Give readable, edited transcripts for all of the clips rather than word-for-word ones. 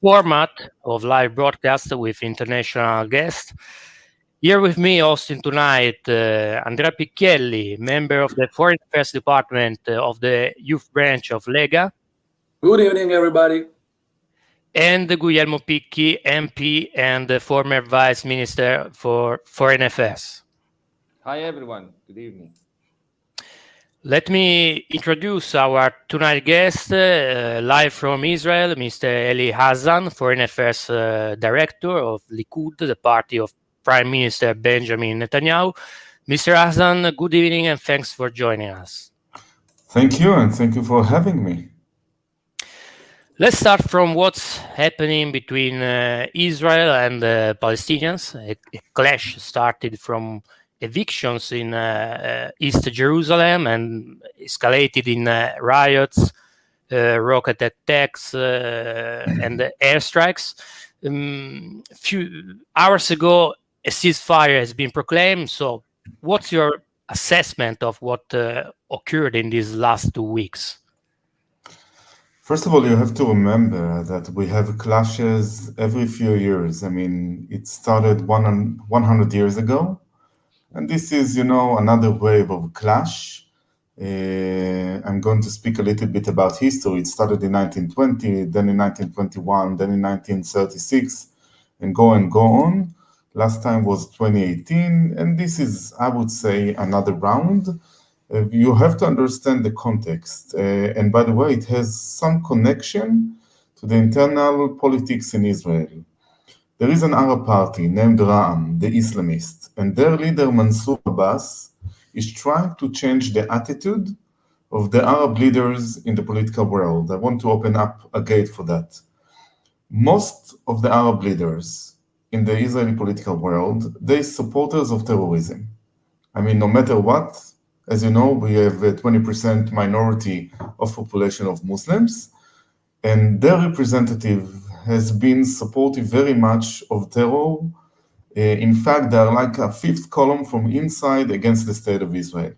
format of live broadcast with international guests. Here with me hosting tonight, Andrea Picchielli, member of the Foreign Affairs Department of the Youth Branch of Lega. Good evening, everybody. And Guglielmo Picchi, MP and the former Vice Minister for Foreign Affairs. Hi, everyone. Good evening. Let me introduce our tonight guest, live from Israel, Mr. ELI HAZAN, Foreign Affairs Director of Likud, the party of Prime Minister Benjamin Netanyahu. Mr. HAZAN, good evening and thanks for joining us. Thank you, and thank you for having me. Let's start from what's happening between Israel and the Palestinians. A clash started from evictions in East Jerusalem and escalated in riots, rocket attacks, and airstrikes. A few hours ago, a ceasefire has been proclaimed. So what's your assessment of what occurred in these last 2 weeks? First of all, you have to remember that we have clashes every few years. I mean, it started 100 years ago. And this is, another wave of clash. I'm going to speak a little bit about history. It started in 1920, then in 1921, then in 1936, and go on. Last time was 2018, and this is, I would say, another round. You have to understand the context. And by the way, it has some connection to the internal politics in Israel. There is an Arab party named Ra'am, the Islamist, and their leader Mansour Abbas is trying to change the attitude of the Arab leaders in the political world. I want to open up a gate for that. Most of the Arab leaders in the Israeli political world, they're supporters of terrorism. I mean, no matter what, as you know, we have a 20% minority of population of Muslims, and their representative has been supportive very much of terror. In fact, they are like a fifth column from inside against the state of Israel.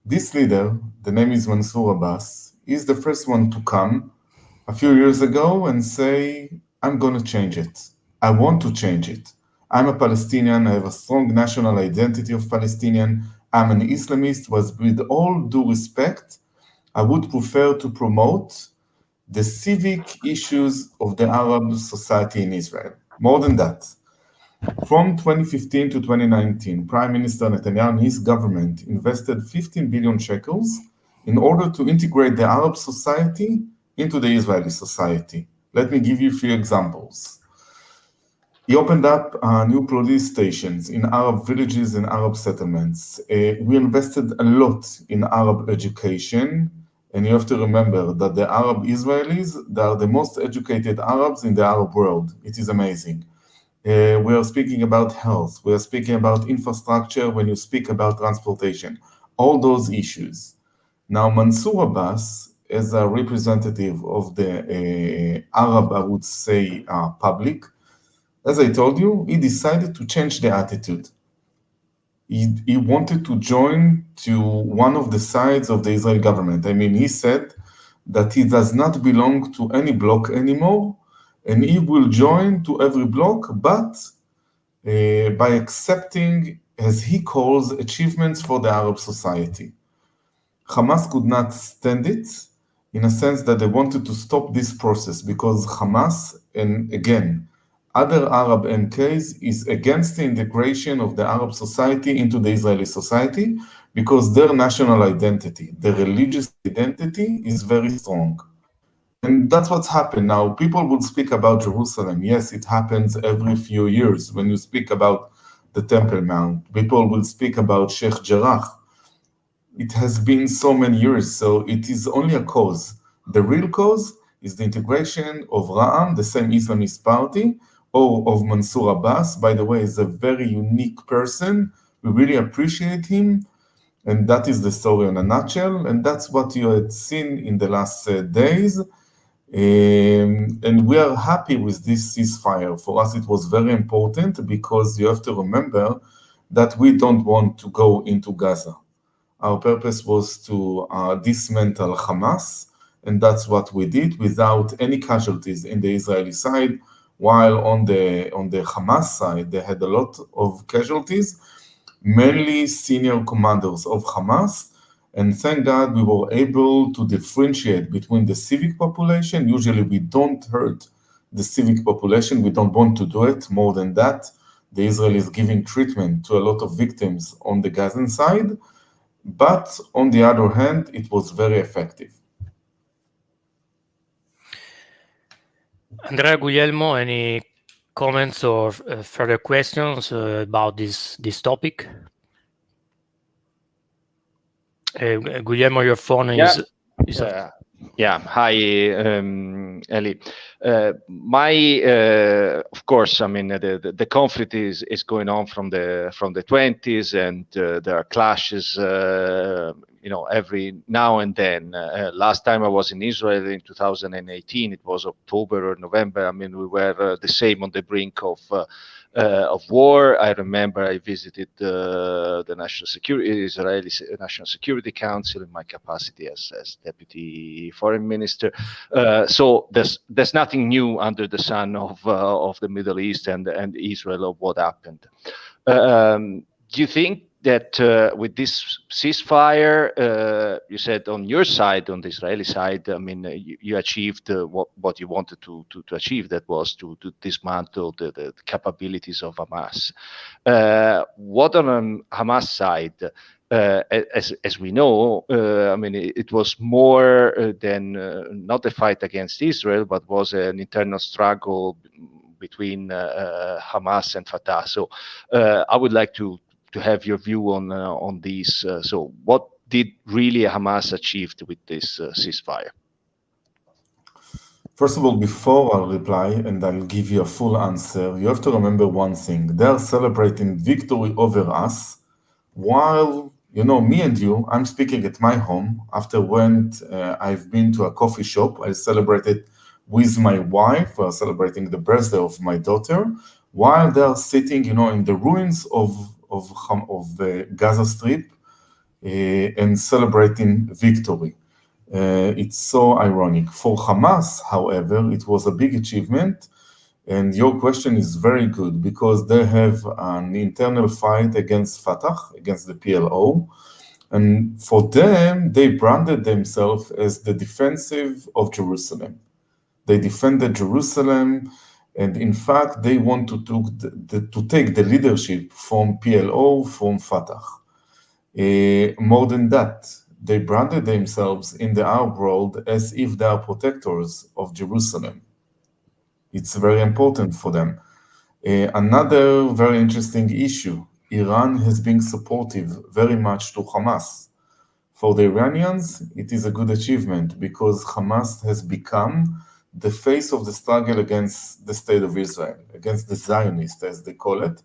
This leader, the name is Mansour Abbas, is the first one to come a few years ago and say, I'm going to change it. I want to change it. I'm a Palestinian. I have a strong national identity of Palestinian. I'm an Islamist. But with all due respect, I would prefer to promote the civic issues of the Arab society in Israel. More than that, from 2015 to 2019, Prime Minister Netanyahu and his government invested 15 billion shekels in order to integrate the Arab society into the Israeli society. Let me give you a few examples. He opened up new police stations in Arab villages and Arab settlements. We invested a lot in Arab education. And you have to remember that the Arab Israelis, they are the most educated Arabs in the Arab world. It is amazing. We are speaking about health. We are speaking about infrastructure when you speak about transportation. All those issues. Now, Mansour Abbas, as a representative of the Arab, I would say, public, as I told you, he decided to change the attitude. He wanted to join to one of the sides of the Israeli government. I mean, he said that he does not belong to any bloc anymore, and he will join to every bloc, but by accepting, as he calls, achievements for the Arab society. Hamas could not stand it, in a sense that they wanted to stop this process, because Hamas, and again, other Arab MKs is against the integration of the Arab society into the Israeli society because their national identity, their religious identity is very strong. And that's what's happened now. People will speak about Jerusalem. Yes, it happens every few years. When you speak about the Temple Mount, people will speak about Sheikh Jarrah. It has been so many years, so it is only a cause. The real cause is the integration of Ra'am, the same Islamist party, or of Mansour Abbas. By the way, is a very unique person. We really appreciate him. And that is the story in a nutshell. And that's what you had seen in the last days. And we are happy with this ceasefire. For us, it was very important because you have to remember that we don't want to go into Gaza. Our purpose was to dismantle Hamas and that's what we did without any casualties in the Israeli side, while on the Hamas side, they had a lot of casualties, mainly senior commanders of Hamas, and thank God we were able to differentiate between the civic population. Usually we don't hurt the civic population, we don't want to do it. More than that, the Israelis giving treatment to a lot of victims on the Gazan side, but on the other hand, it was very effective. Andrea, Guglielmo, any comments or further questions about this topic? Guglielmo, your phone is. Yeah. Hi, Eli. Of course, I mean the conflict is going on from the 20s, and there are clashes, every now and then. Last time I was in Israel in 2018, it was October or November. I mean, we were the same on the brink of war. I remember I visited the Israeli National Security Council in my capacity as Deputy Foreign Minister. So there's nothing new under the sun of the Middle East and Israel of what happened. Do you think that with this ceasefire, you said on your side, on the Israeli side, I mean, you achieved what you wanted to achieve, that was to dismantle the capabilities of Hamas. What on Hamas side, as we know, I mean, it was more than not a fight against Israel, but was an internal struggle between Hamas and Fatah. So I would like to have your view on these. So what did really Hamas achieve with this ceasefire? First of all, before I'll reply and I'll give you a full answer, you have to remember one thing. They're celebrating victory over us, while, me and you, I'm speaking at my home. After I've been to a coffee shop, I celebrated with my wife. We're celebrating the birthday of my daughter, while they're sitting, in the ruins of the Gaza Strip and celebrating victory. It's so ironic. For Hamas, however, it was a big achievement, and your question is very good because they have an internal fight against Fatah, against the PLO, and for them, they branded themselves as the defensive of Jerusalem. They defended Jerusalem, and in fact, they want to take the leadership from PLO, from Fatah. More than that, they branded themselves in the Arab world as if they are protectors of Jerusalem. It's very important for them. Another very interesting issue, Iran has been supportive very much to Hamas. For the Iranians, it is a good achievement because Hamas has become the face of the struggle against the state of Israel, against the Zionists, as they call it.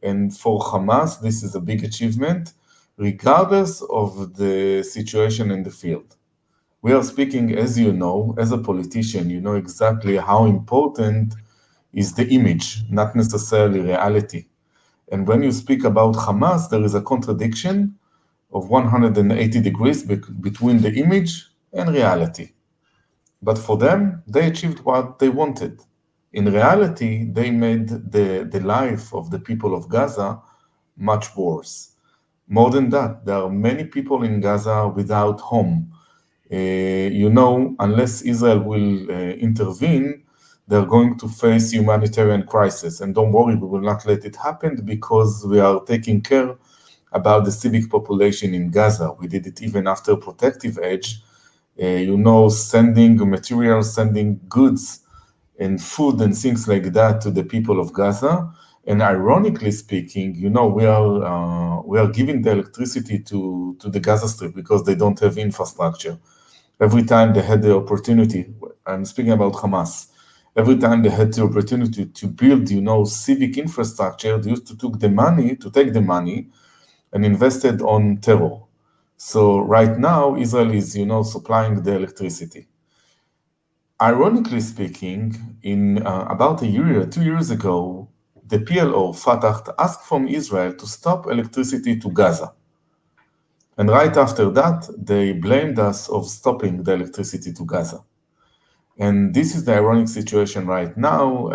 And for Hamas, this is a big achievement, regardless of the situation in the field. We are speaking, as you know, as a politician, you know exactly how important is the image, not necessarily reality. And when you speak about Hamas, there is a contradiction of 180 degrees between the image and reality. But for them, they achieved what they wanted. In reality, they made the life of the people of Gaza much worse. More than that, there are many people in Gaza without home. Unless Israel will intervene, they're going to face humanitarian crisis. And don't worry, we will not let it happen because we are taking care about the civic population in Gaza. We did it even after protective edge, sending materials, sending goods and food and things like that to the people of Gaza. And ironically speaking, we are giving the electricity to the Gaza Strip because they don't have infrastructure. Every time they had the opportunity, I'm speaking about Hamas, every time they had the opportunity to build, civic infrastructure, they used to take the money and invested on terror. So right now, Israel is, supplying the electricity. Ironically speaking, in about 2 years ago, the PLO, Fatah, asked from Israel to stop electricity to Gaza. And right after that, they blamed us of stopping the electricity to Gaza. And this is the ironic situation right now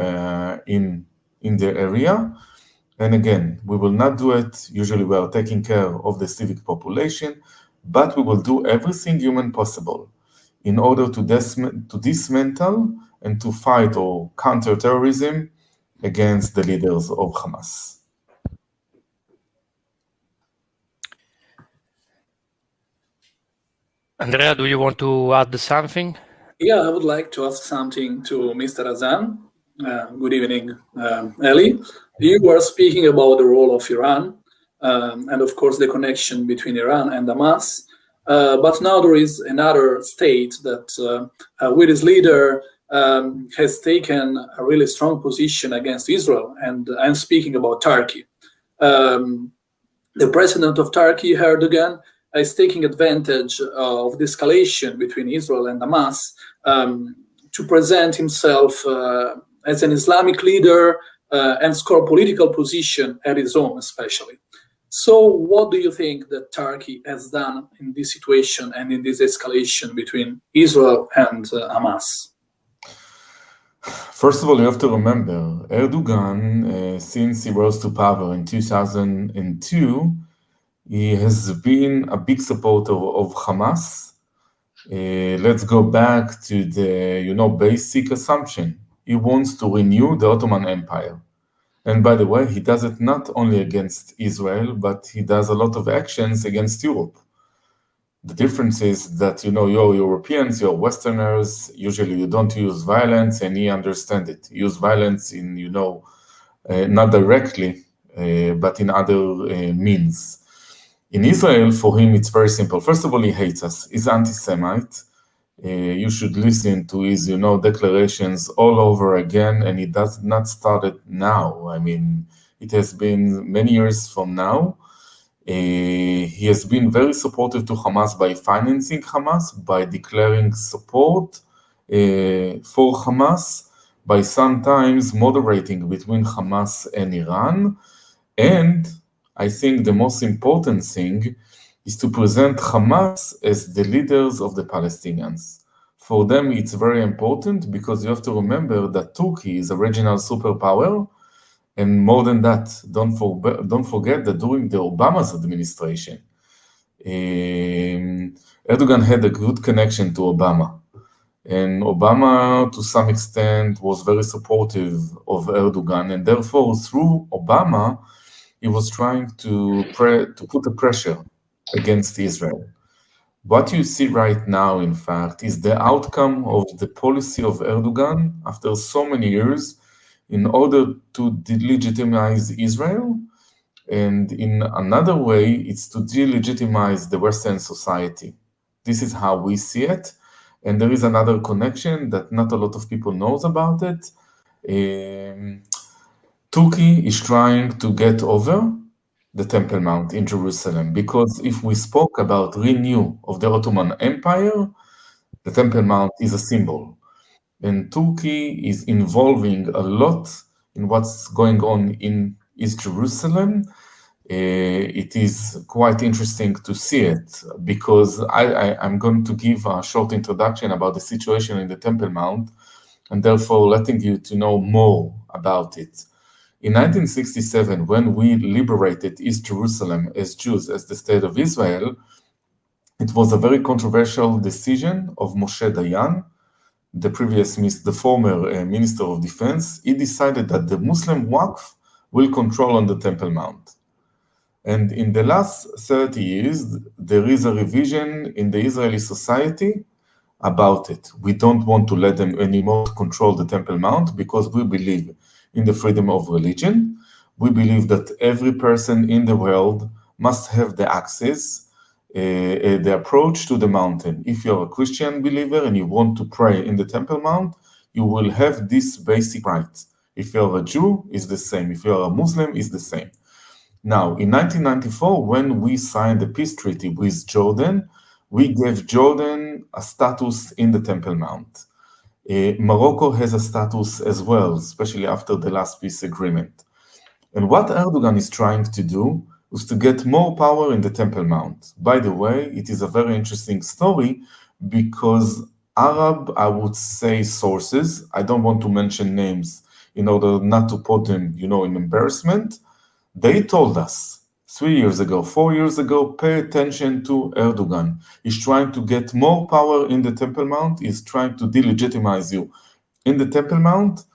in the area. And again, we will not do it. Usually we are taking care of the civic population, but we will do everything human possible in order to dismantle and to fight or counter terrorism against the leaders of Hamas. Andrea, do you want to add something? Yeah, I would like to ask something to Mr. Hazan. Good evening, Eli. You were speaking about the role of Iran and, of course, the connection between Iran and Hamas. But now there is another state that, with its leader, has taken a really strong position against Israel, and I'm speaking about Turkey. The president of Turkey, Erdogan, is taking advantage of the escalation between Israel and Hamas to present himself as an Islamic leader and score political position at his own, especially. So what do you think that Turkey has done in this situation and in this escalation between Israel and Hamas? First of all, you have to remember, Erdogan, since he rose to power in 2002, he has been a big supporter of Hamas. Let's go back to the basic assumption. He wants to renew the Ottoman Empire. And by the way, he does it not only against Israel, but he does a lot of actions against Europe. The difference is that, you're Europeans, you're Westerners, usually you don't use violence, and he understands it. You use violence in, not directly, but in other means. In Israel, for him, it's very simple. First of all, he hates us. He's anti-Semite. You should listen to his, declarations all over again, and it does not start it now. I mean, it has been many years from now. He has been very supportive to Hamas by financing Hamas, by declaring support for Hamas, by sometimes moderating between Hamas and Iran. And I think the most important thing is to present Hamas as the leaders of the Palestinians. For them, it's very important because you have to remember that Turkey is a regional superpower. And more than that, don't forget that during the Obama's administration, Erdogan had a good connection to Obama. And Obama, to some extent, was very supportive of Erdogan. And therefore, through Obama, he was trying to put a pressure against Israel. What you see right now, in fact, is the outcome of the policy of Erdogan after so many years in order to delegitimize Israel. And in another way, it's to delegitimize the Western society. This is how we see it. And there is another connection that not a lot of people knows about it. Turkey is trying to get over the Temple Mount in Jerusalem, because if we spoke about renew of the Ottoman Empire, the Temple Mount is a symbol. And Turkey is involving a lot in what's going on in East Jerusalem. It is quite interesting to see it, because I'm going to give a short introduction about the situation in the Temple Mount, and therefore letting you to know more about it. In 1967, when we liberated East Jerusalem as Jews, as the state of Israel, it was a very controversial decision of Moshe Dayan, the former Minister of Defense. He decided that the Muslim Waqf will control on the Temple Mount. And in the last 30 years, there is a revision in the Israeli society about it. We don't want to let them anymore control the Temple Mount because we believe in the freedom of religion. We believe that every person in the world must have the access, the approach to the mountain. If you're a Christian believer and you want to pray in the Temple Mount, you will have this basic right. If you're a Jew, it's the same. If you're a Muslim, it's the same. Now, in 1994, when we signed the peace treaty with Jordan, we gave Jordan a status in the Temple Mount. Morocco has a status as well, especially after the last peace agreement. And what Erdogan is trying to do, was to get more power in the Temple Mount. By the way, it is a very interesting story because Arab, I would say, sources, I don't want to mention names in order not to put them, in embarrassment, they told us 3 years ago, 4 years ago, pay attention to Erdogan. He's trying to get more power in the Temple Mount. He's trying to delegitimize you in the Temple Mount.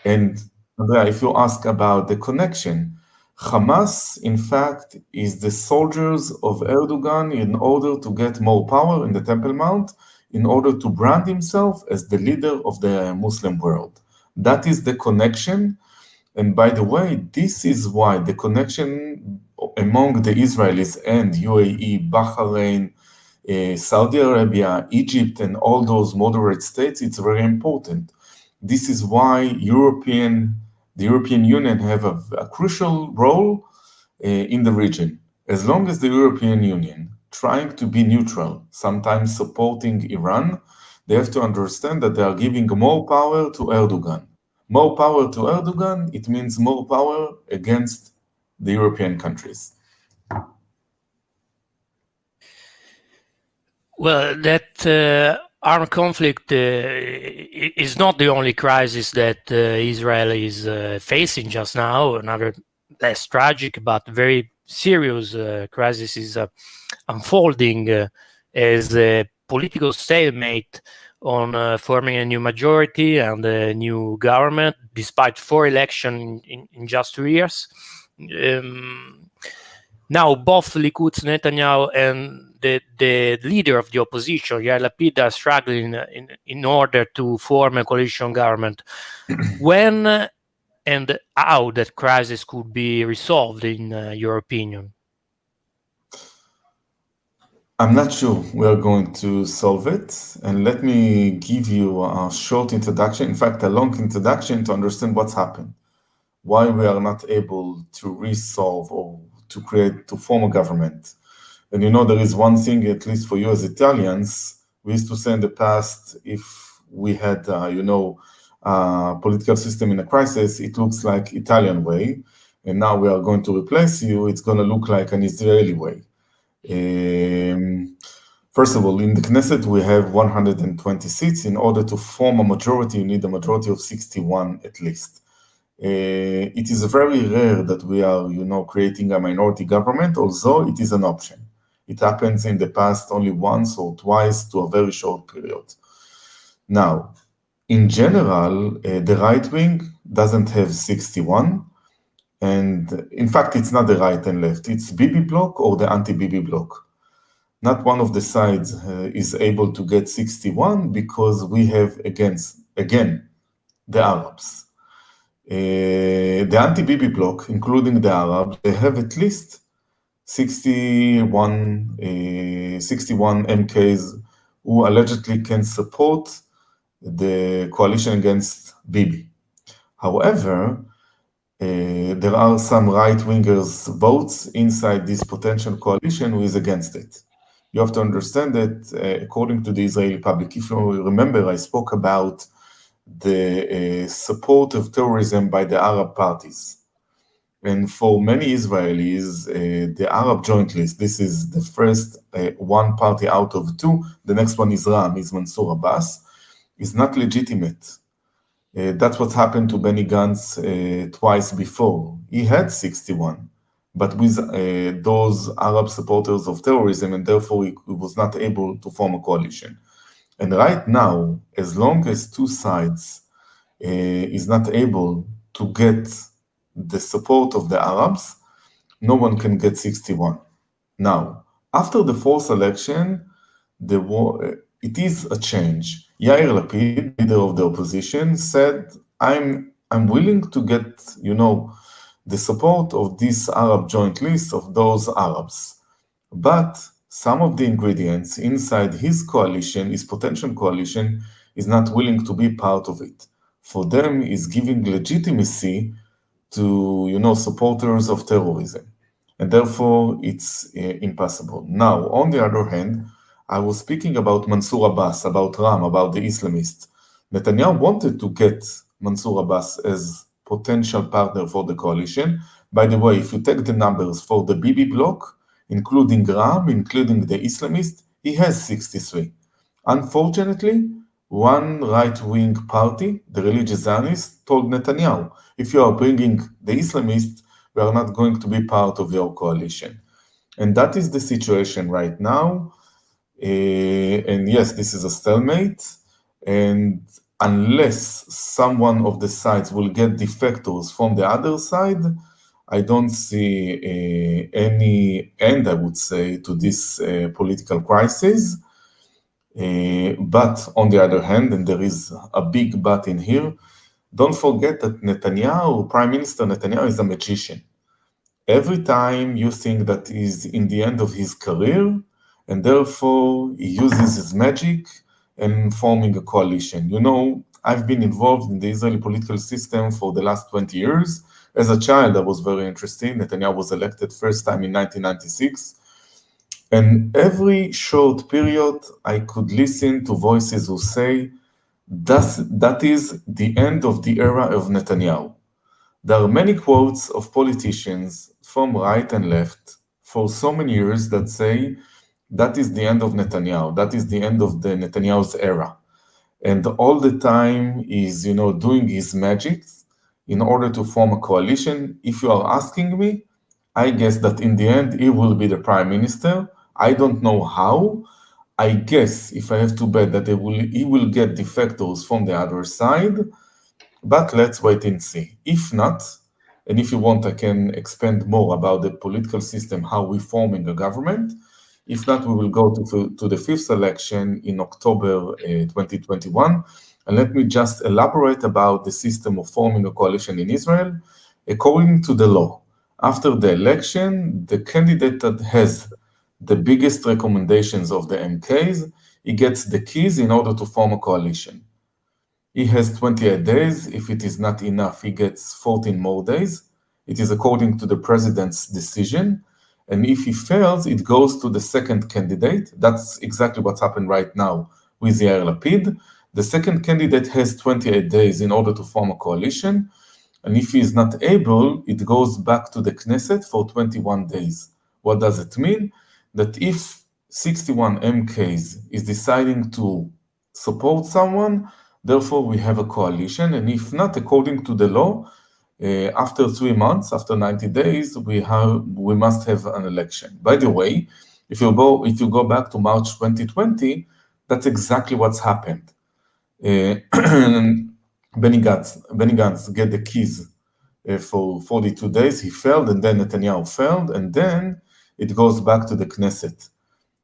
And Andrea, if you ask about the connection, Hamas, in fact, is the soldiers of Erdogan in order to get more power in the Temple Mount, in order to brand himself as the leader of the Muslim world. That is the connection. And by the way, this is why the connection among the Israelis and UAE, Bahrain, Saudi Arabia, Egypt, and all those moderate states, it's very important. This is why the European Union have a crucial role in the region. As long as the European Union trying to be neutral, sometimes supporting Iran, they have to understand that they are giving more power to Erdogan. More power to Erdogan, it means more power against the European countries. Well, that armed conflict is not the only crisis that Israel is facing just now. Another less tragic but very serious crisis is unfolding as a political stalemate on forming a new majority and a new government, despite 4 elections in just 2 years. Now, both Likud, Netanyahu, and the leader of the opposition, Yair Lapid, are struggling in order to form a coalition government. When and how that crisis could be resolved, in your opinion? I'm not sure we are going to solve it. And let me give you a short introduction, in fact, a long introduction to understand what's happened, why we are not able to resolve or to form a government. And there is one thing, at least for you as Italians, we used to say in the past, if we had, political system in a crisis, it looks like Italian way. And now we are going to replace you, it's going to look like an Israeli way. First of all, in the Knesset, we have 120 seats. In order to form a majority, you need a majority of 61 at least. It is very rare that we are, creating a minority government, although it is an option. It happens in the past only once or twice to a very short period. Now, in general, the right wing doesn't have 61. And in fact, it's not the right and left. It's Bibi bloc or the anti-Bibi bloc. Not one of the sides is able to get 61 because we have, again, the Arabs. The anti-Bibi bloc, including the Arabs, they have at least 61 MKs who allegedly can support the coalition against Bibi. However, there are some right-wingers votes inside this potential coalition who is against it. You have to understand that according to the Israeli public, if you remember, I spoke about the support of terrorism by the Arab parties. And for many Israelis, the Arab Joint List, this is the first one party out of 2, the next one is Ram, is Mansour Abbas, is not legitimate. That's what happened to Benny Gantz twice before. He had 61, but with those Arab supporters of terrorism, and therefore he was not able to form a coalition. And right now, as long as 2 sides is not able to get the support of the Arabs, no one can get 61. Now, after the 4th election, it is a change. Yair Lapid, leader of the opposition, said, I'm willing to get, the support of this Arab Joint List of those Arabs. But some of the ingredients inside his coalition, his potential coalition, is not willing to be part of it. For them, is giving legitimacy to, supporters of terrorism. And therefore, it's impossible. Now, on the other hand, I was speaking about Mansour Abbas, about Ram, about the Islamists. Netanyahu wanted to get Mansour Abbas as potential partner for the coalition, By the way, if you take the numbers for the Bibi bloc, including Ram, including the Islamist, he has 63. Unfortunately, one right-wing party, the religious Zionists, told Netanyahu, if you are bringing the Islamists, we are not going to be part of your coalition. And that is the situation right now. And yes, this is a stalemate. And unless someone of the sides will get defectors from the other side, I don't see any end, I would say, to this political crisis. But on the other hand, and there is a big but in here, don't forget that Netanyahu, Prime Minister Netanyahu, is a magician. Every time you think that he's in the end of his career, and therefore he uses his magic and forming a coalition. You know, I've been involved in the Israeli political system for the last 20 years. As a child, I was very interested. Netanyahu was elected first time in 1996. And every short period, I could listen to voices who say, that is the end of the era of Netanyahu. There are many quotes of politicians from right and left for so many years that say, that is the end of Netanyahu, that is the end of the Netanyahu's era. And all the time he's, doing his magic in order to form a coalition. If you are asking me, I guess that in the end, he will be the prime minister. I don't know how. I guess, if I have to bet, that he will get defectors from the other side, but let's wait and see. If not, and if you want, I can expand more about the political system, how we're forming a government. If not, we will go to the fifth election in October 2021. And let me just elaborate about the system of forming a coalition in Israel. According to the law, after the election, the candidate that has the biggest recommendations of the MKs, he gets the keys in order to form a coalition. He has 28 days. If it is not enough, he gets 14 more days. It is according to the president's decision. And if he fails, it goes to the second candidate. That's exactly what's happened right now with Yair Lapid. The second candidate has 28 days in order to form a coalition. And if he is not able, it goes back to the Knesset for 21 days. What does it mean? That if 61 MKs is deciding to support someone, therefore we have a coalition. And if not, according to the law, after 3 months, after 90 days, we must have an election. By the way, if you go back to March 2020, that's exactly what's happened. Benny Gantz get the keys for 42 days. He failed, and then Netanyahu failed, and then it goes back to the Knesset.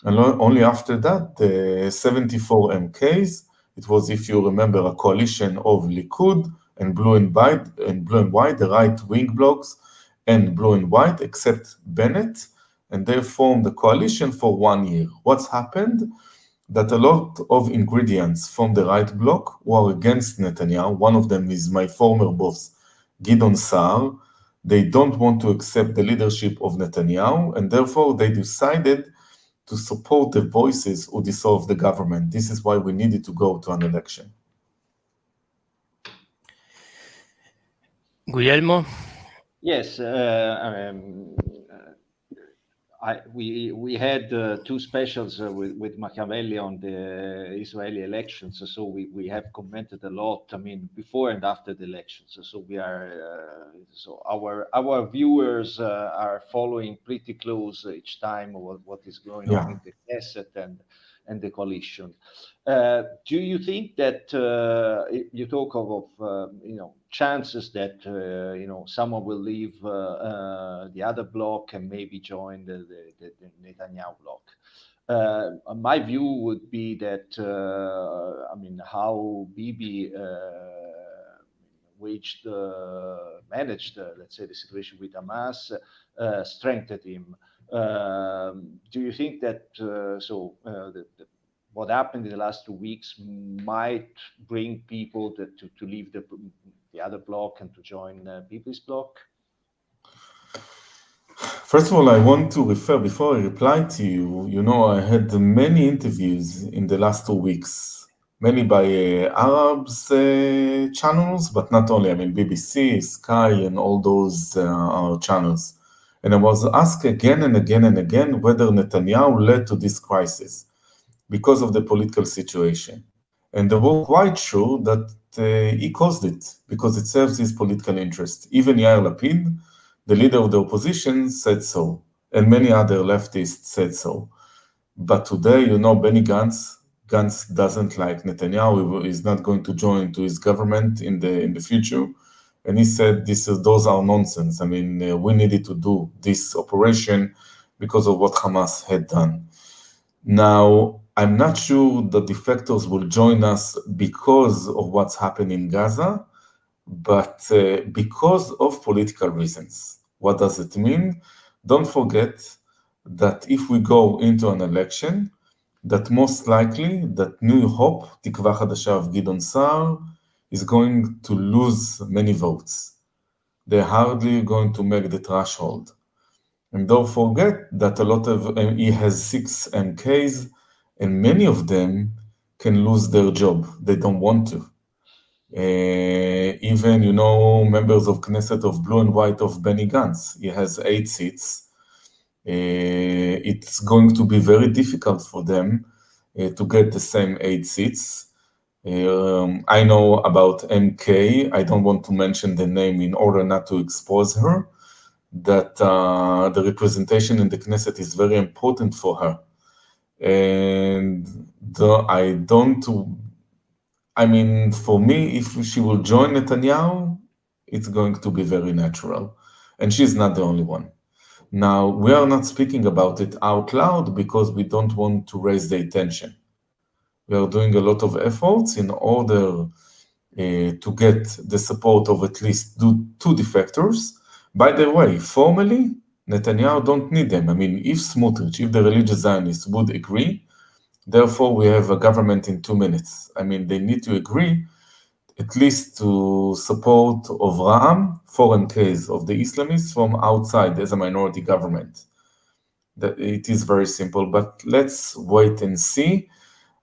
And only after that, the 74 MKs, it was, if you remember, a coalition of Likud and blue and white, the right-wing blocks, and blue and white, except Bennett, and they formed the coalition for 1 year. What's happened? That a lot of ingredients from the right bloc were against Netanyahu. One of them is my former boss, Gideon Saar. They don't want to accept the leadership of Netanyahu, and therefore they decided to support the voices who dissolved the government. This is why we needed to go to an election. Guglielmo? Yes, we had two specials with Machiavelli on the Israeli elections, so we have commented a lot. I mean, before and after the elections. So we are so our viewers are following pretty close each time what is going on in the Knesset and the coalition. Do you think that you talk of chances that someone will leave the other bloc and maybe join the Netanyahu bloc? My view would be that how Bibi managed, let's say, the situation with Hamas strengthened him. Do you think that what happened in the last 2 weeks might bring people to leave the other bloc and to join Bibi's bloc? First of all, I want to refer, before I reply to you, I had many interviews in the last 2 weeks mainly by Arabs channels, but not only. I mean, BBC, Sky, and all those channels. And I was asked again and again and again whether Netanyahu led to this crisis because of the political situation. And they were quite sure that he caused it because it serves his political interest. Even Yair Lapid, the leader of the opposition, said so, and many other leftists said so. But today, Benny Gantz doesn't like Netanyahu. He's not going to join to his government in the future. And he said, those are nonsense. I mean, we needed to do this operation because of what Hamas had done. Now, I'm not sure the defectors will join us because of what's happening in Gaza, but because of political reasons. What does it mean? Don't forget that if we go into an election, that most likely that New Hope, Tikva Hadasha of Gideon Sa'ar, is going to lose many votes. They're hardly going to make the threshold. And don't forget that he has 6 MKs, and many of them can lose their job. They don't want to. Even, members of Knesset of Blue and White of Benny Gantz, he has 8 seats. It's going to be very difficult for them to get the same 8 seats. I know about MK. I don't want to mention the name in order not to expose her, that the representation in the Knesset is very important for her. And for me, if she will join Netanyahu, it's going to be very natural. And she's not the only one. Now, we are not speaking about it out loud because we don't want to raise the attention. We are doing a lot of efforts in order to get the support of at least 2 defectors. By the way, formally, Netanyahu don't need them. I mean, if Smotrich, if the religious Zionists would agree, therefore we have a government in 2 minutes. I mean, they need to agree at least to support of Ra'am, foreign case of the Islamists from outside as a minority government. It is very simple, but let's wait and see.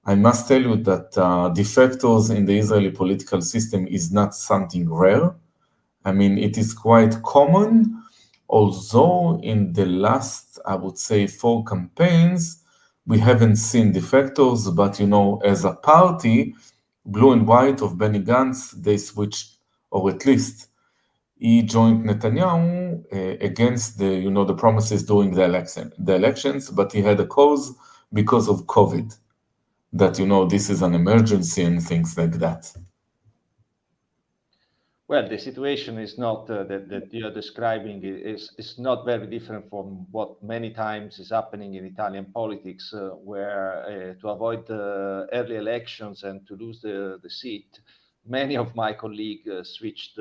I must tell you that defectors in the Israeli political system is not something rare. I mean, it is quite common, although in the last, I would say, 4 campaigns, we haven't seen defectors, but as a party, Blue and White of Benny Gantz, they switched, or at least he joined Netanyahu against the promises during the elections, but he had a cause because of COVID, that this is an emergency and things like that. Well, the situation is not that you are describing is not very different from what many times is happening in Italian politics, where to avoid early elections and to lose the seat, many of my colleagues switched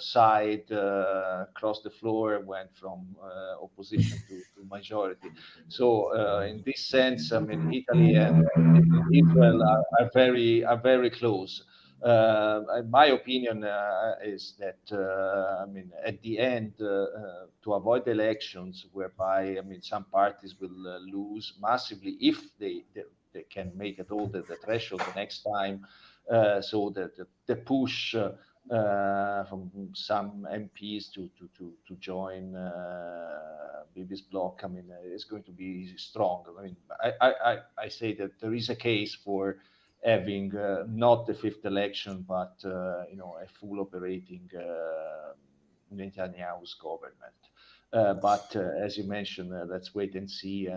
side, crossed the floor, went from opposition to majority. So in this sense, I mean, Italy and Israel are very close. My opinion is that at the end, to avoid elections, whereby some parties will lose massively if they can make it all the threshold the next time, so that the push from some MPs to join Bibi's bloc, is going to be strong. I say that there is a case for having not the 5th election, but a full operating Netanyahu's government. But as you mentioned, let's wait and see.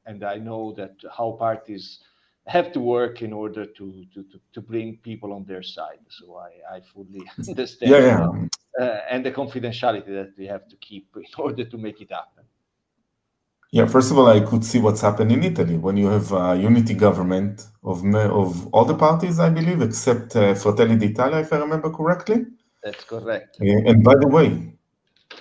And I know that how parties have to work in order to bring people on their side. So I fully understand. And the confidentiality that we have to keep in order to make it happen. Yeah, first of all, I could see what's happened in Italy when you have a unity government of all the parties, I believe, except Fratelli d'Italia, if I remember correctly. That's correct. And by the way,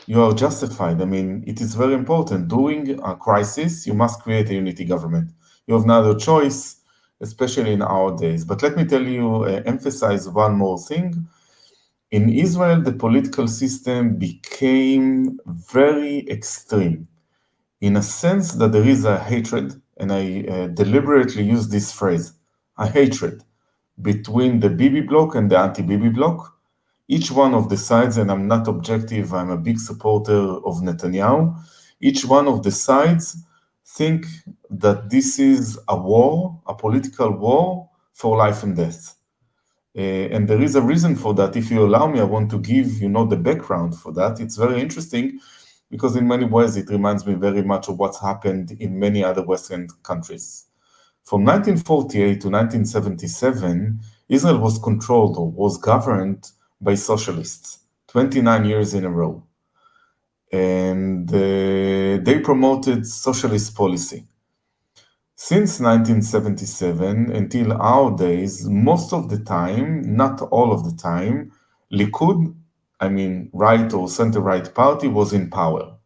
you are justified. I mean, it is very important. During a crisis, you must create a unity government. You have no other choice, especially in our days. But let me tell you, emphasize one more thing. In Israel, the political system became very extreme, in a sense that there is a hatred, and I deliberately use this phrase, a hatred between the Bibi bloc and the anti-Bibi bloc. Each one of the sides, and I'm not objective, I'm a big supporter of Netanyahu, each one of the sides think that this is a war, a political war for life and death. And there is a reason for that. If you allow me, I want to give, the background for that. It's very interesting because in many ways it reminds me very much of what's happened in many other Western countries. From 1948 to 1977, Israel was controlled or was governed by socialists, 29 years in a row. And they promoted socialist policy. Since 1977 until our days, most of the time, not all of the time, Likud, right or center-right party was in power.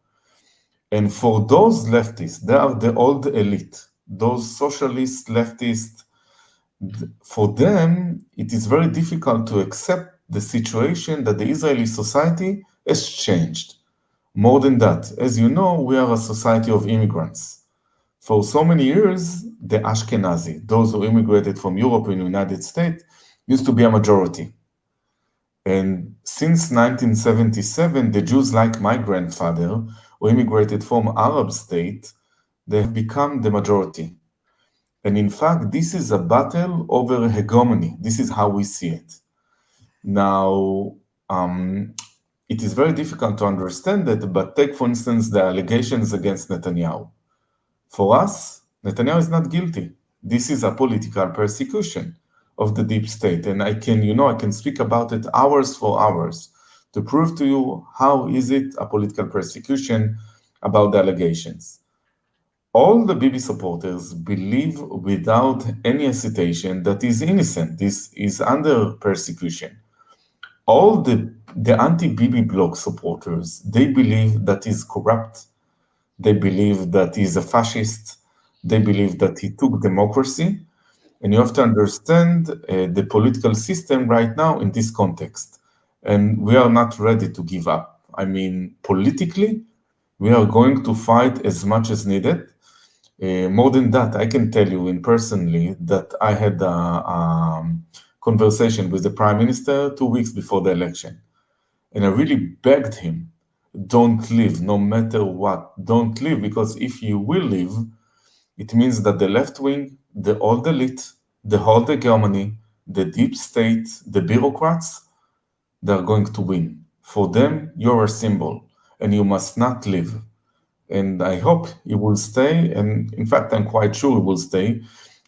And for those leftists, they are the old elite, those socialist leftists, for them, it is very difficult to accept the situation that the Israeli society has changed. More than that, as you know, we are a society of immigrants. For so many years, the Ashkenazi, those who immigrated from Europe and the United States, used to be a majority. And since 1977, the Jews like my grandfather, who immigrated from Arab state, they have become the majority. And in fact, this is a battle over hegemony. This is how we see it. Now, it is very difficult to understand it, but take, for instance, the allegations against Netanyahu. For us, Netanyahu is not guilty. This is a political persecution of the deep state. And I can speak about it hours for hours to prove to you how is it a political persecution about the allegations. All the Bibi supporters believe without any hesitation that he's innocent. This is under persecution. All the anti-Bibi bloc supporters, they believe that he's corrupt. They believe that he's a fascist. They believe that he took democracy. And you have to understand the political system right now in this context. And we are not ready to give up. Politically, we are going to fight as much as needed. More than that, I can tell you personally that I had a conversation with the Prime Minister 2 weeks before the election. And I really begged him, don't leave, no matter what, don't leave, because if you will leave, it means that the left wing, the old elite, the whole hegemony, the deep state, the bureaucrats, they're going to win. For them, you're a symbol, and you must not leave. And I hope he will stay, and in fact, I'm quite sure he will stay,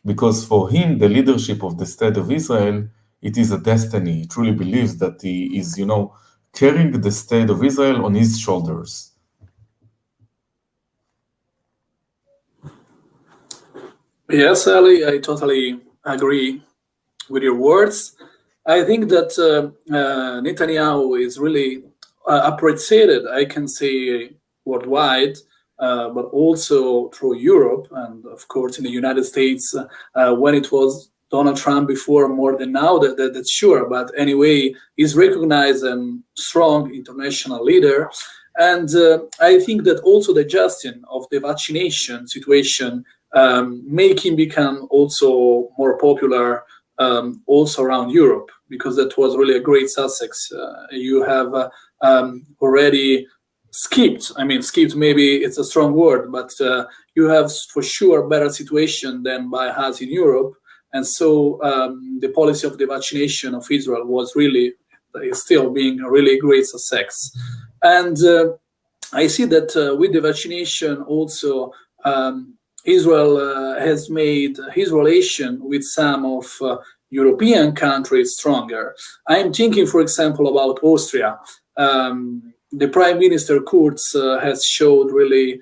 because for him, the leadership of the State of Israel, it is a destiny. He truly believes that he is, carrying the State of Israel on his shoulders. Yes, Ali, I totally agree with your words. I think that Netanyahu is really appreciated, I can say, worldwide, but also through Europe and, of course, in the United States, when it was Donald Trump before more than now, that's sure. But anyway, he's recognized and strong international leader. And I think that also the digestion of the vaccination situation make him become also more popular also around Europe, because that was really a great success. You have already skipped maybe it's a strong word, but you have for sure a better situation than by us in Europe. And so the policy of the vaccination of Israel was really still being a really great success. And I see that with the vaccination also Israel has made his relation with some of European countries stronger. I'm thinking, for example, about Austria. The Prime Minister Kurz has showed really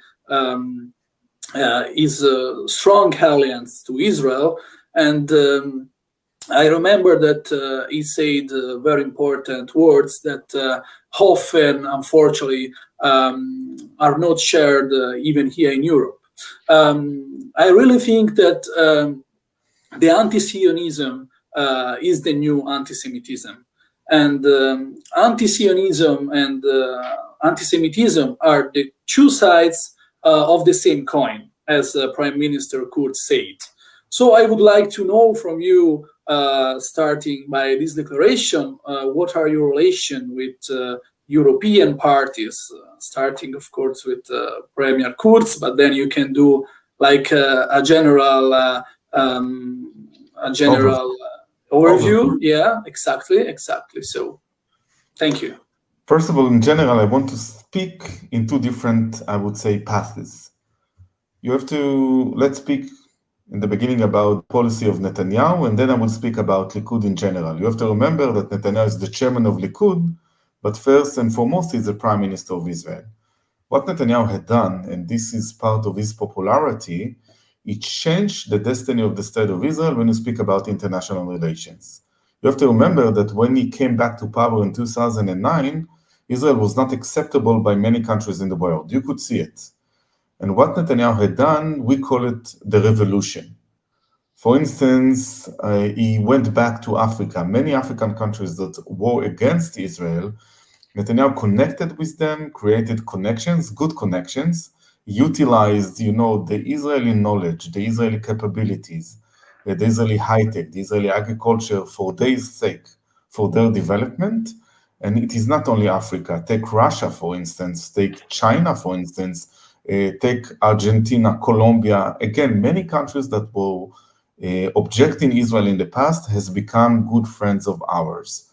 his strong alliance to Israel. And I remember that he said very important words that often, unfortunately, are not shared even here in Europe. I really think that the anti-Zionism is the new anti-Semitism. And anti-Zionism and anti-Semitism are the two sides of the same coin, as Prime Minister Kurz said. So I would like to know from you, starting by this declaration, what are your relation with European parties, starting, of course, with Premier Kurz, but then you can do like a general overview. Yeah, exactly. So, thank you. First of all, in general, I want to speak in two different, I would say, paths. Let's speak in the beginning about policy of Netanyahu, and then I will speak about Likud in general. You have to remember that Netanyahu is the chairman of Likud, but first and foremost, he's the prime minister of Israel. What Netanyahu had done, and this is part of his popularity, it changed the destiny of the state of Israel when you speak about international relations. You have to remember that when he came back to power in 2009, Israel was not acceptable by many countries in the world. You could see it. And what Netanyahu had done, we call it the revolution. For instance, he went back to Africa. Many African countries that were against Israel, Netanyahu connected with them, created connections, good connections, utilized, the Israeli knowledge, the Israeli capabilities, the Israeli high-tech, the Israeli agriculture for their sake, for their development. And it is not only Africa. Take Russia, for instance. Take China, for instance. Take Argentina, Colombia. Again, many countries that were objecting Israel in the past has become good friends of ours.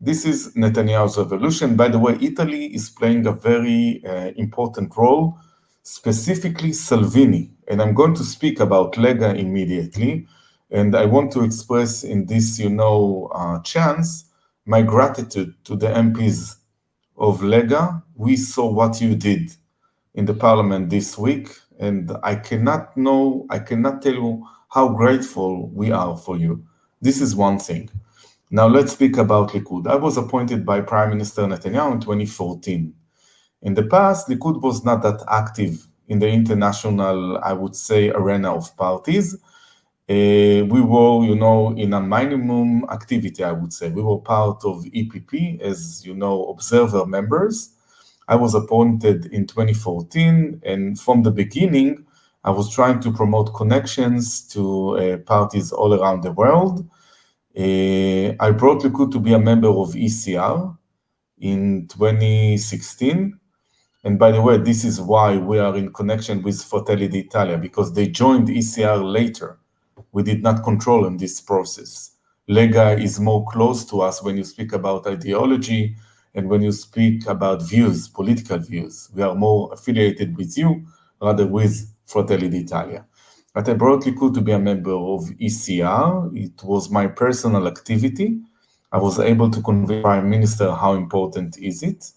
This is Netanyahu's revolution. By the way, Italy is playing a very important role, specifically Salvini. And I'm going to speak about Lega immediately. And I want to express in this, chance, my gratitude to the MPs of Lega. We saw what you did in the parliament this week, and I cannot tell you how grateful we are for you. This is one thing. Now let's speak about Likud. I was appointed by Prime Minister Netanyahu in 2014. In the past, Likud was not that active in the international, I would say, arena of parties. We were, in a minimum activity, I would say. We were part of EPP as, observer members. I was appointed in 2014, and from the beginning, I was trying to promote connections to parties all around the world. I brought Likud to be a member of ECR in 2016. And by the way, this is why we are in connection with Fratelli d'Italia, because they joined ECR later. We did not control in this process. Lega is more close to us when you speak about ideology and when you speak about views, political views. We are more affiliated with you rather with Fratelli d'Italia. But I brought Likud to be a member of ECR. It was my personal activity. I was able to convince the Prime Minister how important is it.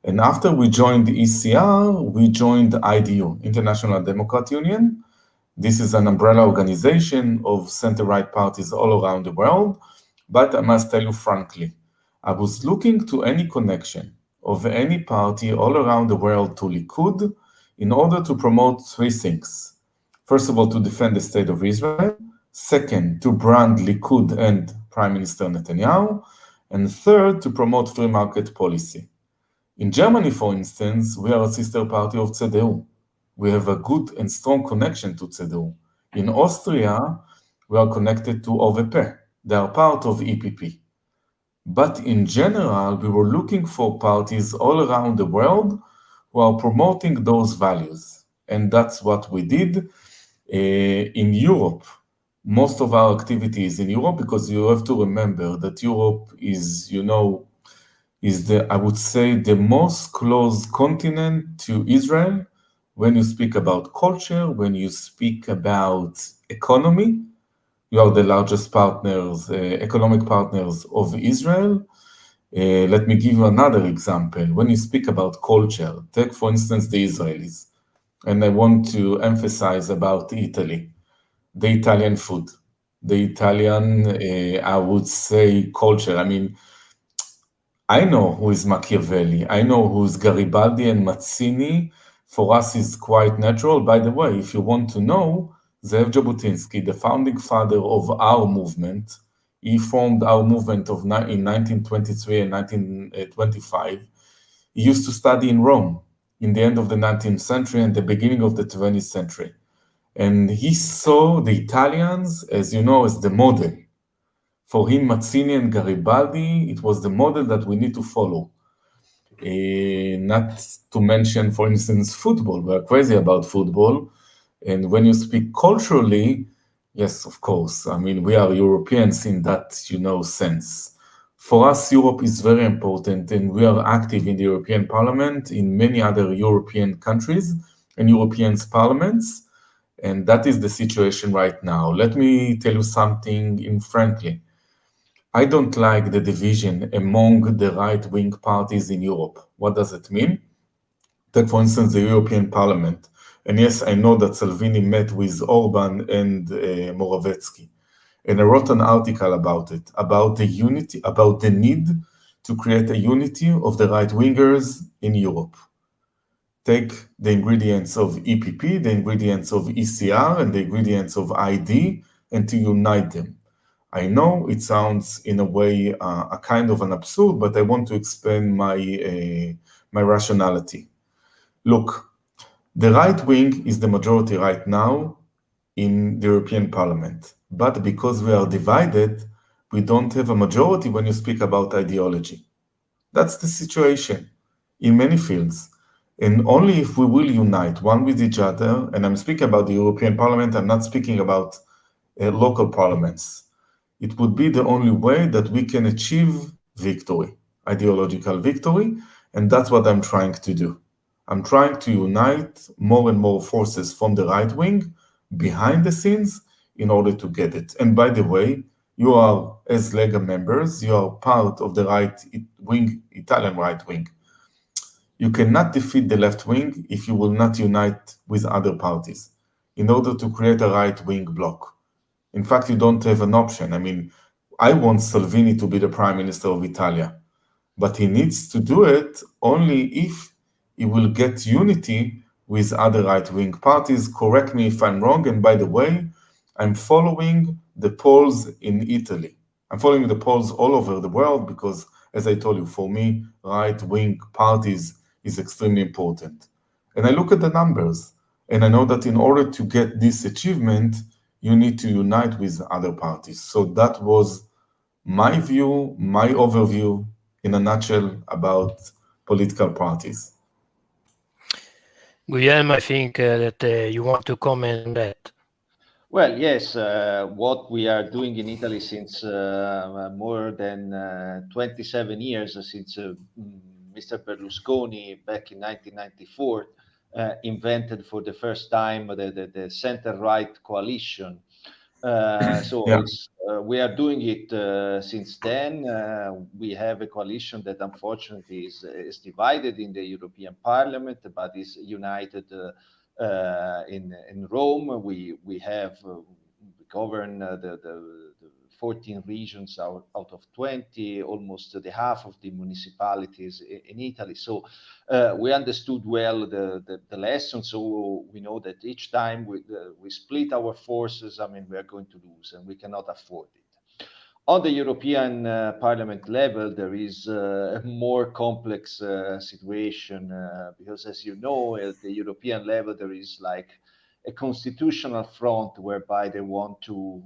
And after we joined the ECR, we joined the IDU, International Democrat Union. This is an umbrella organization of center-right parties all around the world. But I must tell you frankly, I was looking to any connection of any party all around the world to Likud in order to promote three things. First of all, to defend the state of Israel. Second, to brand Likud and Prime Minister Netanyahu. And third, to promote free market policy. In Germany, for instance, we are a sister party of CDU. We have a good and strong connection to CDU. In Austria, we are connected to OVP. They are part of EPP. But in general, we were looking for parties all around the world who are promoting those values. And that's what we did in Europe. Most of our activity is in Europe because you have to remember that Europe is, I would say, the most close continent to Israel when you speak about culture, when you speak about economy. You are the largest partners, economic partners of Israel. Let me give you another example. When you speak about culture, take for instance the Israelis, and I want to emphasize about Italy, the Italian food, the Italian, I would say, culture. I mean, I know who is Machiavelli. I know who is Garibaldi and Mazzini. For us, is quite natural. By the way, if you want to know, Zev Jabotinsky, the founding father of our movement, he formed our movement in 1923 and 1925. He used to study in Rome in the end of the 19th century and the beginning of the 20th century. And he saw the Italians, as you know, as the model. For him, Mazzini and Garibaldi, it was the model that we need to follow. Not to mention, for instance, football. We are crazy about football. And when you speak culturally, yes, of course. I mean, we are Europeans in that, sense. For us, Europe is very important, and we are active in the European Parliament, in many other European countries and European parliaments. And that is the situation right now. Let me tell you something frankly. I don't like the division among the right-wing parties in Europe. What does it mean? Take, for instance, the European Parliament. And yes, I know that Salvini met with Orban and Morawiecki. And I wrote an article about it, about the unity, about the need to create a unity of the right-wingers in Europe. Take the ingredients of EPP, the ingredients of ECR, and the ingredients of ID, and to unite them. I know it sounds in a way a kind of an absurd, but I want to explain my rationality. Look, the right wing is the majority right now in the European Parliament, but because we are divided, we don't have a majority when you speak about ideology. That's the situation in many fields. And only if we will unite one with each other, and I'm speaking about the European Parliament, I'm not speaking about local parliaments. It would be the only way that we can achieve victory, ideological victory, and that's what I'm trying to do. I'm trying to unite more and more forces from the right wing behind the scenes in order to get it. And by the way, you are, as Lega members, you are part of the right wing, Italian right wing. You cannot defeat the left wing if you will not unite with other parties in order to create a right wing bloc. In fact, you don't have an option. I mean, I want Salvini to be the prime minister of Italy, but he needs to do it only if he will get unity with other right-wing parties. Correct me if I'm wrong. And by the way, I'm following the polls in Italy. I'm following the polls all over the world because, as I told you, for me, right-wing parties is extremely important. And I look at the numbers, and I know that in order to get this achievement, you need to unite with other parties. So that was my view, my overview in a nutshell about political parties. Guglielmo, I think that you want to comment on that. Well, yes, what we are doing in Italy since more than 27 years, since Mr. Berlusconi back in 1994 invented for the first time the center-right coalition. So Yeah. we are doing it since then. We have a coalition that unfortunately is divided in the European Parliament, but is united in Rome. We have govern the 14 regions out of 20, almost the half of the municipalities in Italy. So we understood well the lesson. So we know that each time we split our forces, I mean, we are going to lose, and we cannot afford it. On the European Parliament level, there is a more complex situation because, as you know, at the European level, there is like a constitutional front whereby they want to,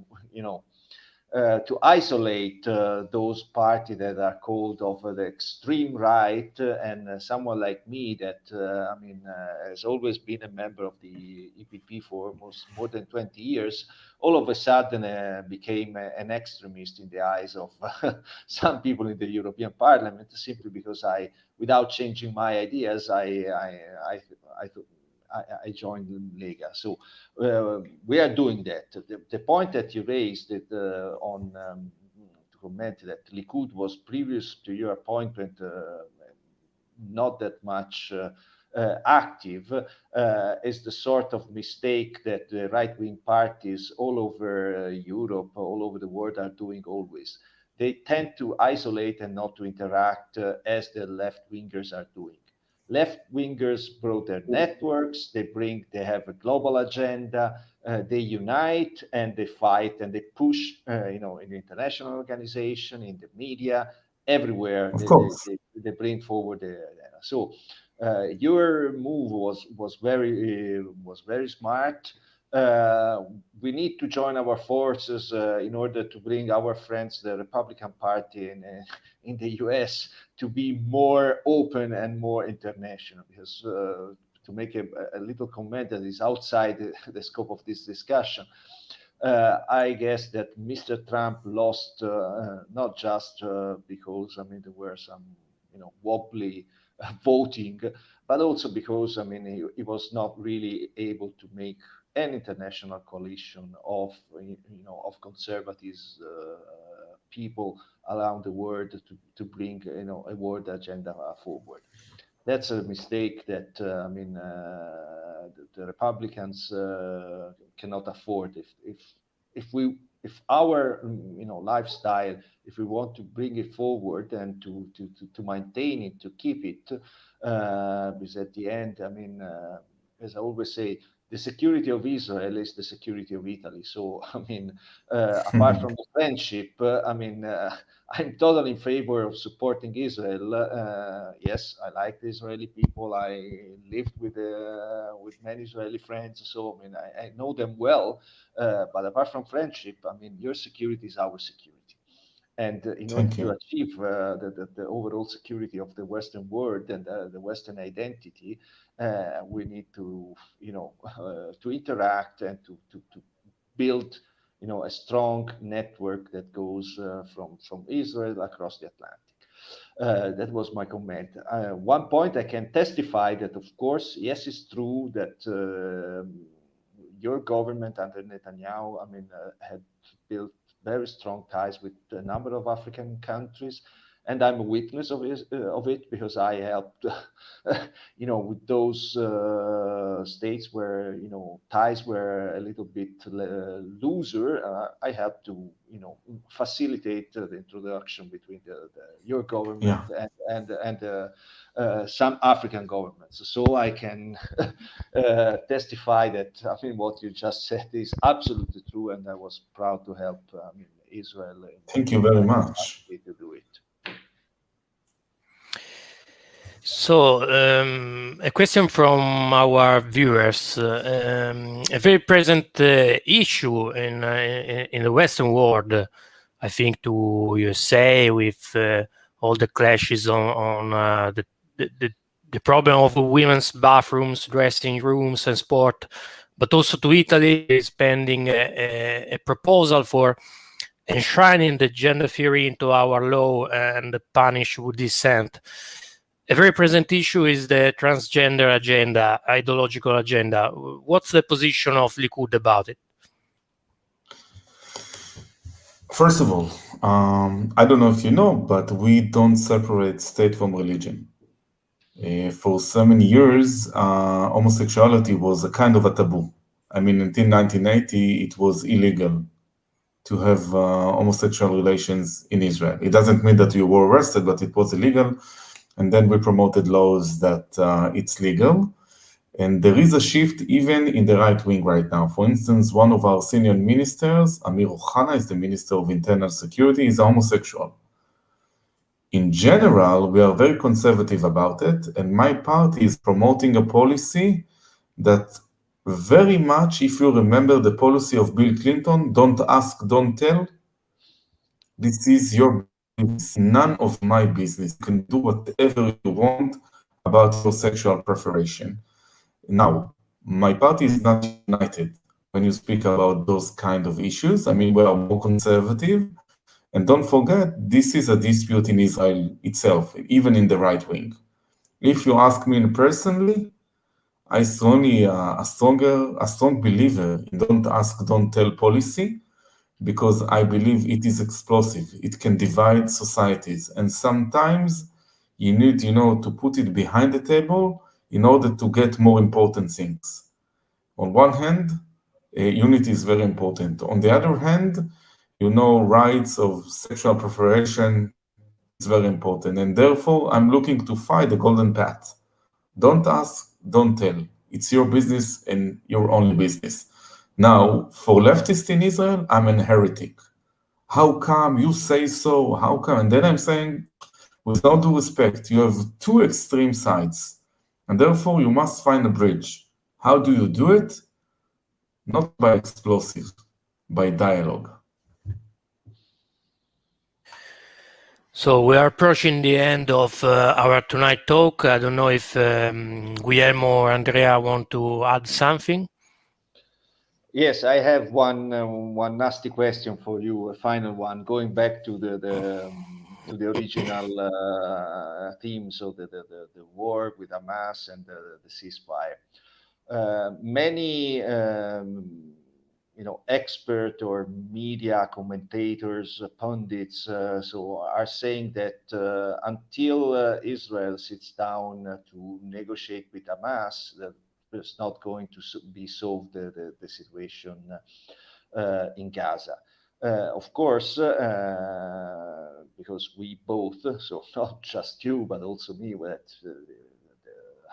to isolate those parties that are called of the extreme right, and someone like me that has always been a member of the EPP for more than 20 years, all of a sudden became an extremist in the eyes of some people in the European Parliament, simply because without changing my ideas, I joined Lega. So we are doing that. The point that you raised that to comment that Likud was previous to your appointment not that much active is the sort of mistake that the right-wing parties all over Europe, all over the world are doing always. They tend to isolate and not to interact as the left-wingers are doing. Left-wingers brought their networks, they have a global agenda, they unite and they fight and they push, in the international organization, in the media, everywhere. Of course. They bring forward so your move was very smart. we need to join our forces in order to bring our friends, the Republican Party in the US, to be more open and more international. Because to make a little comment that is outside the scope of this discussion, I guess that Mr. Trump lost not just because, I mean, there were some, wobbly voting, but also because, I mean, he was not really able to make an international coalition of, of conservatives people around the world to bring, a world agenda forward. That's a mistake that the Republicans cannot afford. If our lifestyle, if we want to bring it forward and to maintain it, to keep it, because at the end, I mean, as I always say, the security of Israel is the security of Italy. So, I mean, apart from the friendship, I'm totally in favor of supporting Israel. Yes, I like the Israeli people. I lived with many Israeli friends, so I mean, I know them well. But apart from friendship, I mean, your security is our security. And in order to achieve the overall security of the Western world and the Western identity, we need to, to interact and to build, a strong network that goes from Israel across the Atlantic. That was my comment. One point I can testify that, of course, yes, it's true that your government under Netanyahu, I mean, had built very strong ties with a number of African countries, and I'm a witness of it because I helped, with those states where ties were a little bit looser. I helped to facilitate the introduction between your government and some African governments. So I can testify that what you just said is absolutely true, and I was proud to help Israel. Thank you very much. To do it. So, a question from our viewers. A very present issue in the Western world, I think, to USA with all the clashes on the problem of women's bathrooms, dressing rooms, and sport, but also to Italy is pending a proposal for enshrining the gender theory into our law and punish with dissent. A very present issue is the transgender agenda, ideological agenda. What's the position of Likud about it? First of all, I don't know if you know, but we don't separate state from religion. For so many years, homosexuality was a kind of a taboo. I mean, until 1980, it was illegal to have homosexual relations in Israel. It doesn't mean that you were arrested, but it was illegal. And then we promoted laws that it's legal. And there is a shift even in the right wing right now. For instance, one of our senior ministers, Amir Ohana, is the Minister of Internal Security, is homosexual. In general, we are very conservative about it. And my party is promoting a policy that very much, if you remember the policy of Bill Clinton, don't ask, don't tell. This is your business, none of my business. You can do whatever you want about your sexual preference. Now, my party is not united when you speak about those kind of issues. I mean, we are more conservative. And don't forget, this is a dispute in Israel itself, even in the right wing. If you ask me personally, I'm strongly a strong believer in don't ask, don't tell policy, because I believe it is explosive. It can divide societies. And sometimes you need, to put it behind the table in order to get more important things. On one hand, unity is very important. On the other hand, rights of sexual preference is very important. And therefore, I'm looking to find the golden path. Don't ask, don't tell. It's your business and your only business. Now, for leftists in Israel, I'm a heretic. How come you say so? How come? And then I'm saying, with all due respect, you have two extreme sides, and therefore you must find a bridge. How do you do it? not by explosives, by dialogue. So we are approaching the end of our tonight talk. I don't know if Guglielmo or Andrea want to add something. Yes, I have one nasty question for you, a final one, going back to the original theme, so the war with Hamas and the ceasefire. Many expert or media commentators, pundits, so are saying that until Israel sits down to negotiate with Hamas, that it's not going to be solved the situation in Gaza. Of course, because we both, so not just you, but also me, that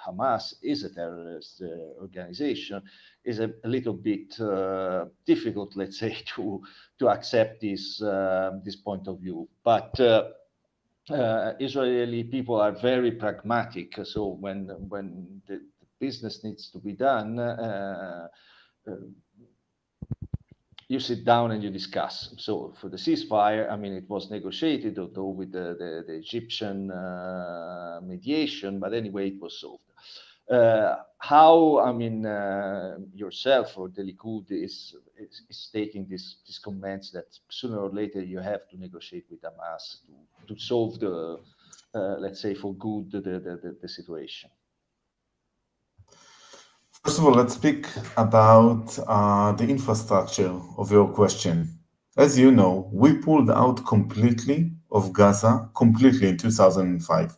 Hamas is a terrorist organization, is a little bit difficult, let's say, to accept this point of view. But Israeli people are very pragmatic. So when the business needs to be done, you sit down and you discuss. So for the ceasefire, I mean, it was negotiated, although with the Egyptian mediation, but anyway, it was solved. How, I mean, yourself or the Likud is taking these comments that sooner or later you have to negotiate with Hamas to solve the, let's say, for good, the situation? First of all, let's speak about the infrastructure of your question. As you know, we pulled out completely of Gaza, completely in 2005.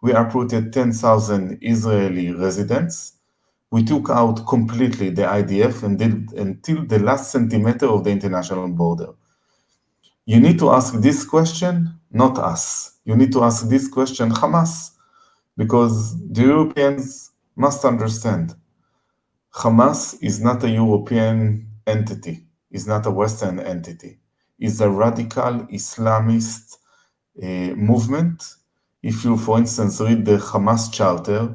We uprooted 10,000 Israeli residents. We took out completely the IDF and did until the last centimeter of the international border. You need to ask this question, not us. You need to ask this question, Hamas, because the Europeans must understand Hamas is not a European entity, is not a Western entity. It's a radical Islamist movement. If you, for instance, read the Hamas charter,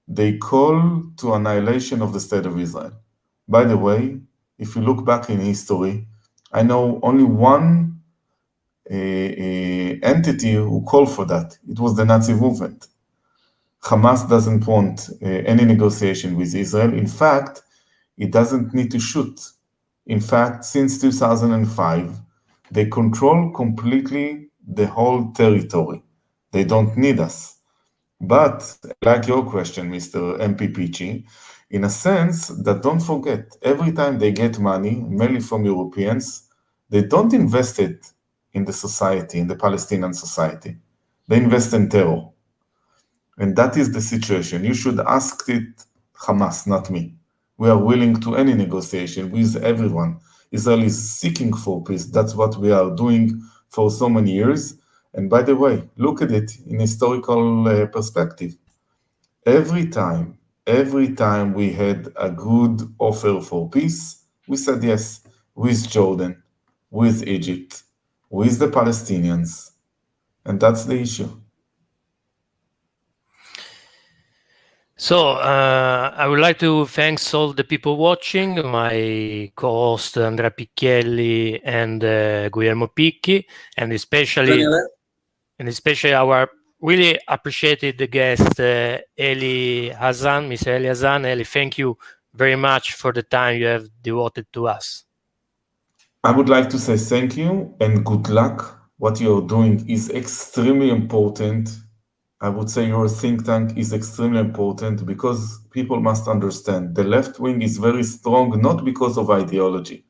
they call to annihilation of the State of Israel. By the way, if you look back in history, I know only one entity who called for that. It was the Nazi movement. Hamas doesn't want any negotiation with Israel. In fact, it doesn't need to shoot. In fact, since 2005, they control completely the whole territory. They don't need us. But, like your question, Mr. MP Picchi, in a sense that don't forget, every time they get money, mainly from Europeans, they don't invest it in the society, in the Palestinian society. They invest in terror. And that is the situation. You should ask it Hamas, not me. We are willing to any negotiation with everyone. Israel is seeking for peace. That's what we are doing for so many years. And by the way, look at it in historical perspective. Every time we had a good offer for peace, we said yes, with Jordan, with Egypt, with the Palestinians. And that's the issue. So I would like to thank all the people watching, my co-host Andrea Picchielli and Guglielmo Picchi, and especially our really appreciated guest ELI HAZAN, Mr. ELI HAZAN. Eli, thank you very much for the time you have devoted to us. I would like to say thank you and good luck. What you're doing is extremely important. I would say your think tank is extremely important because people must understand the left wing is very strong, not because of ideology,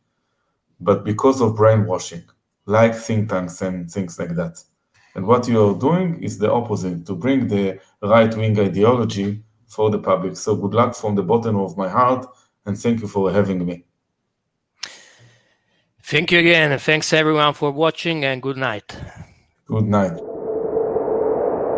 but because of brainwashing, like think tanks and things like that. And what you are doing is the opposite, to bring the right wing ideology for the public. So good luck from the bottom of my heart, and thank you for having me. Thank you again, and thanks everyone for watching, and good night. Good night.